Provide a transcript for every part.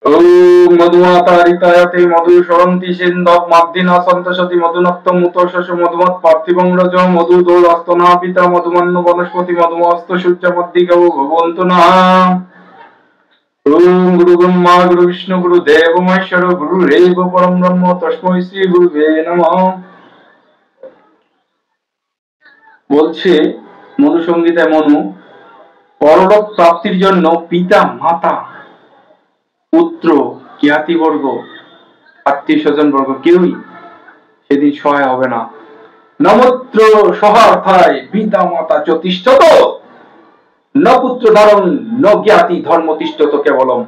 ওম মধুমাতারিতায়তে মধু সরন্তি সিন্ধব মাদ্দিনা সন্তসতি মধুনক্তম মুতর্ষস মধুমৎ পার্থিবং রজ মধু দোলাস্তনা পিতা মধুমন্ন বনস্পতি মধুমস্ত সূর্য মধ্যিগৌ ভবন্তু নঃ। ওম গুরু ব্রহ্মা গুরু বিষ্ণু গুরু দেব মহেশ্বর গুরু রেব পরম ব্রহ্ম তস্मै শ্রী গুরুবে নমঃ। বলছে মনু সংগীতায় মনু, পরলোক প্রাপ্তির জন্য পিতা মাতা পুত্র জ্ঞাতিবর্গ আত্মীয় স্বজন বর্গ কেউই সেদিন সহায় হবে না। নমত্র সহার্থায় পিতা মাতা চতিষ্ঠত ন পুত্র ধারণ ন জ্ঞাতি ধর্ম তিষ্ঠত কেবলম।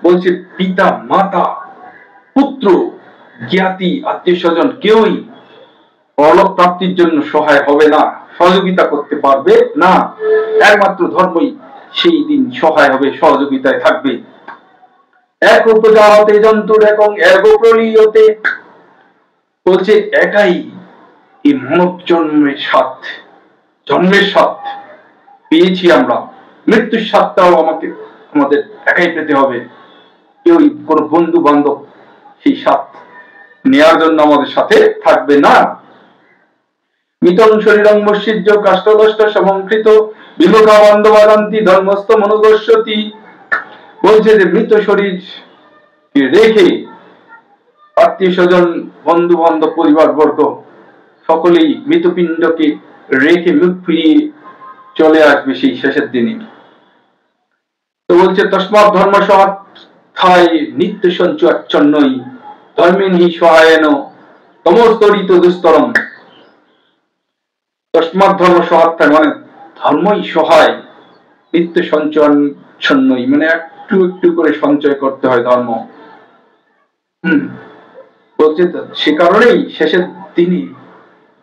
বলছে পিতা মাতা পুত্র জ্ঞাতি আত্মীয় স্বজন কেউই পরলোক প্রাপ্তির জন্য সহায় হবে না, সহযোগিতা করতে পারবে না। একমাত্র ধর্মই সেই দিন সহায় হবে, সহযোগিতায় থাকবে। এক উপজাতে জন্তুর এবং এক প্রলীয়তে, বলছে একাই এই মানব জন্মের স্বাদ, জন্মের স্বাদ পেয়েছি আমরা, মৃত্যুর স্বাদটাও আমাদের একাই পেতে হবে। কেউ কোন বন্ধু বান্ধব সেই স্বাদ নেওয়ার জন্য আমাদের সাথে থাকবে না। মিতং শরীরং মস্যিজ্য কাষ্ঠদষ্ট সমঙ্কৃত বিমুখা বন্ধবাদান্তি ধর্মস্থ মনুগস্যতি। বলছে যে মৃত শরীর রেখে আত্মীয় স্বজন বন্ধু বান্ধব পরিবার বর্গ সকলেই মৃতপিণ্ডকে রেখে মুখ ফিরিয়ে চলে আসবে সেই শেষের দিনে। তো বলছে তস্মাৎ ধর্ম সহায় নিত্য সঞ্চয়চ্ছন্নই ধর্মেন হি সহায়েন তমস্তরিত দুস্তরম। তস্মাৎ ধর্ম সহায় মানে ধর্মই সহায় নিত্য সঞ্চয়চ্ছন্নই, মানে একটু একটু করে সঞ্চয় করতে হয় ধর্ম। বলছে সে কারণেই শেষের দিনে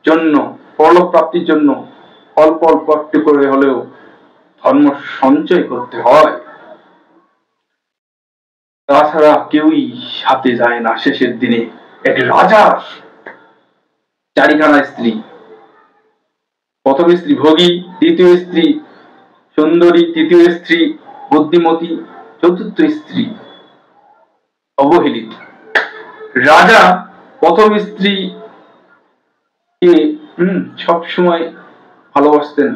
জন্য পরলোক প্রাপ্তির জন্য অল্প অল্প একটু করে হলেও ধর্ম সঞ্চয় করতে হয়, তাছাড়া কেউই সাথে যায় না শেষের দিনে। এক রাজার চারিখানা স্ত্রী, প্রথম স্ত্রী ভোগী, দ্বিতীয় স্ত্রী সুন্দরী, তৃতীয় স্ত্রী বুদ্ধিমতী, চতুর্থ স্ত্রী অবহেলিত। রাজা প্রথম স্ত্রী কে সব সময় ভালোবাসতেন।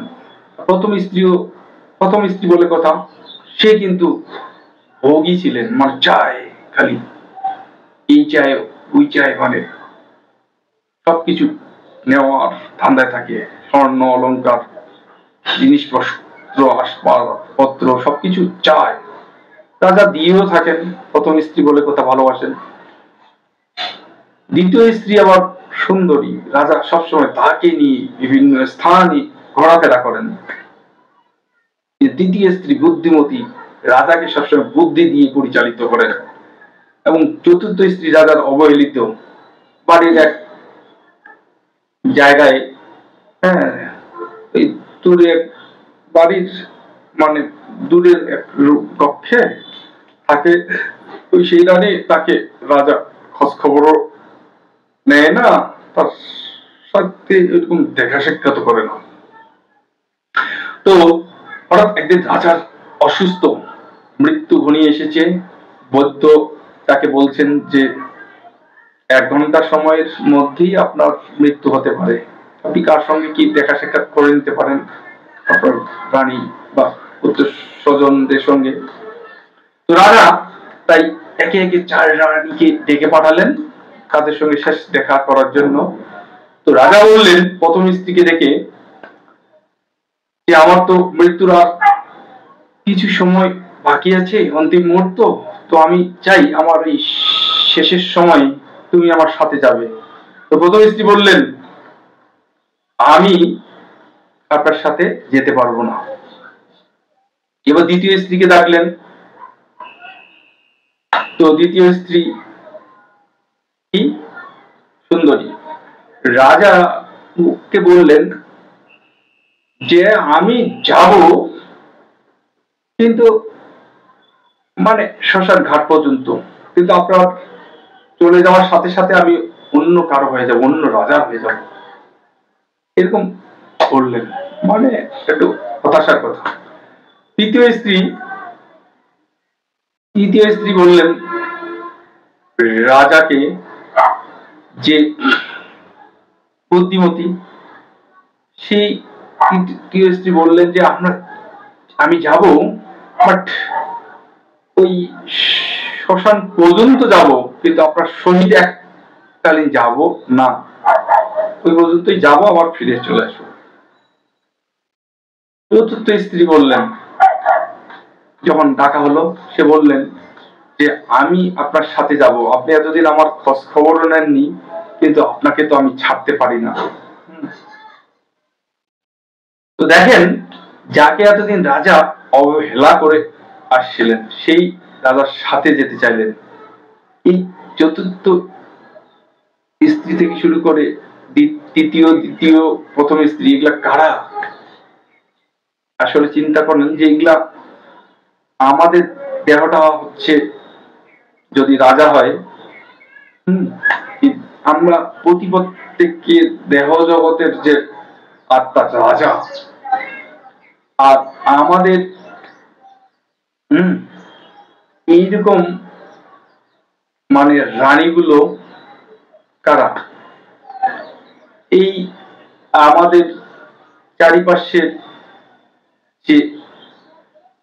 প্রথম স্ত্রী বলে কথা, সে কিন্তু ভোগী ছিলেন, মানে চায় খালি এই চায় ওই চায়, মানে সবকিছু নেওয়ার ধান্দায় থাকে। স্বর্ণ অলংকার জিনিসপত্র আসবাবপত্র সবকিছু চায়। রাজা দিয়েও থাকেন, প্রথম স্ত্রী বলে কথা ভালোবাসেন। দ্বিতীয় স্ত্রী আবার সুন্দরী, রাজা সবসময় তাকে নিয়ে বিভিন্ন স্থানে ঘোরাফেরা করেন। তৃতীয় স্ত্রী বুদ্ধিমতী, রাজাকে সবসময় বুদ্ধি দিয়ে পরিচালিত করেন। এবং চতুর্থ স্ত্রী রাজার অবহেলিত, বাড়ির এক জায়গায়, দূরে বাড়ির মানে দূরের এক কক্ষে থাকে, ওই সেই রানী তাকে রাজা খোঁজ খবরও নেয় না, তার সাথে এরকম দেখা সাক্ষাৎ করে না। তো হঠাৎ একদিন রাজার অসুস্থ, মৃত্যু ঘনিয়ে এসেছে। বৈদ্য তাকে বলছেন যে 1 ঘন্টা সময়ের মধ্যেই আপনার মৃত্যু হতে পারে, আপনি কার সঙ্গে কি দেখা সাক্ষাৎ করে নিতে পারেন আপনার রানী বা পুত্র স্বজনদের সঙ্গে। তো রাজা তাই একে একে 4 রানীকে ডেকে পাঠালেন তাদের সঙ্গে শেষ দেখা করার জন্য। তো রাজা বললেন প্রথম স্ত্রীকে ডেকে যে আমার তো মৃত্যুর আর কিছু সময় বাকি আছে, অন্তিম মুহূর্ত, তো আমি চাই আমার এই শেষের সময় তুমি আমার সাথে যাবে। তো প্রথম স্ত্রী বললেন আমি আপনার সাথে যেতে পারবো না। এবার দ্বিতীয় স্ত্রীকে ডাকলেন। তো দ্বিতীয় স্ত্রী কি সুন্দরী, রাজা কে বললেন যে আমি যাব, কিন্তু মানে শ্মশান ঘাট পর্যন্ত, কিন্তু আপনার চলে যাওয়ার সাথে সাথে আমি অন্য কারো হয়ে যাব, অন্য রাজার হয়ে যাব, এরকম বললেন, মানে একটু হতাশার কথা। তৃতীয় স্ত্রী তৃতীয় স্ত্রী বললেন রাজাকে যে বুদ্ধিমতী, সেই তৃতীয় স্ত্রী বললেন যে আমি যাব, বাট ওই শ্মশান পর্যন্ত যাব, কিন্তু আপনার শহীদ এককালীন যাব না, ওই পর্যন্তই যাব, আবার ফিরে চলে আসবো। চতুর্থ স্ত্রী বললেন, যখন ডাকা হলো, সে বললেন যে আমি আপনার সাথে যাব, আপনি এতদিন আমার খোঁজ খবরও নেননি, কিন্তু আপনাকে তো আমি ছাড়তে পারি না। তো দেখেন, যাকে এতদিন রাজা অবহেলা করে আসছিলেন, সেই রাজার সাথে যেতে চাইলেন। এই চতুর্থ স্ত্রী থেকে শুরু করে দ্বিতীয় প্রথম স্ত্রী, এগুলা কারা? আসলে চিন্তা করেন যে এগুলা আমাদের দেহটা হচ্ছে, যদি রাজা হয়, আমরা প্রতিপত্তিকে দেহ জগতের যে আত্মা রাজা, আর আমাদের এইরকম মানে রানীগুলো কারা? এই আমাদের চারিপাশের যে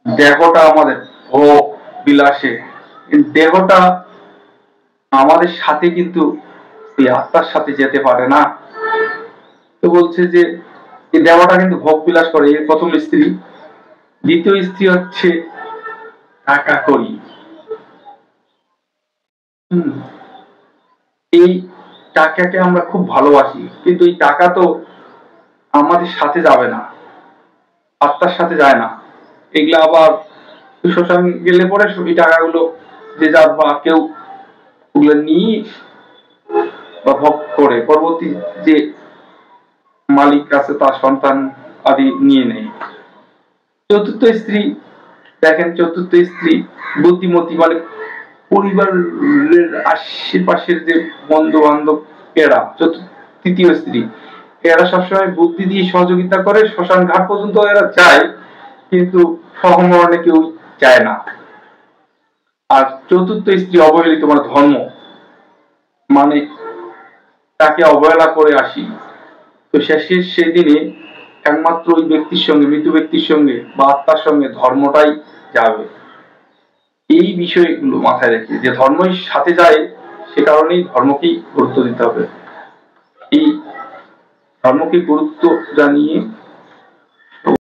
দেহটা, আমাদের ভোগ বিলাসে দেহটা আমাদের সাথে কিন্তু এই আত্মার সাথে যেতে পারে না। তো বলছে যে এই দেহটা কিন্তু ভোগ বিলাস করে, এই প্রথম স্ত্রী। দ্বিতীয় স্ত্রী হচ্ছে টাকা করি। এই টাকাকে আমরা খুব ভালোবাসি, কিন্তু এই টাকা তো আমাদের সাথে যাবে না, আত্মার সাথে যায় না। এগুলা আবার শ্মশান গেলে পরে এই টাকাগুলো যে যার বা কেউ ওগুলো নিয়ে বা ভোগ করে, পরবর্তী যে মালিক আছে তার সন্তান আদি নিয়ে নেয়। চতুর্থ স্ত্রী, দেখেন চতুর্থ স্ত্রী বুদ্ধিমতী, মানে পরিবারের আশেপাশের যে বন্ধু বান্ধব, এরা তৃতীয় স্ত্রী, এরা সবসময় বুদ্ধি দিয়ে সহযোগিতা করে, শ্মশান ঘাট পর্যন্ত এরা যায়, কিন্তু সহমরণে কেউ চায় না। আর চতুর্থ স্ত্রী অবহেলিত, মানে ধর্ম, মানে তাকে অবহেলা করে আসি, তো শেষে সেই দিনে একমাত্র ওই ব্যক্তির সঙ্গে, মৃত ব্যক্তির সঙ্গে বা আত্মার সঙ্গে ধর্মটাই যাবে। এই বিষয়গুলো মাথায় রেখে, যে ধর্মই সাথে যায়, সে কারণেই ধর্মকেই গুরুত্ব দিতে হবে। এই ধর্মকে গুরুত্ব জানিয়ে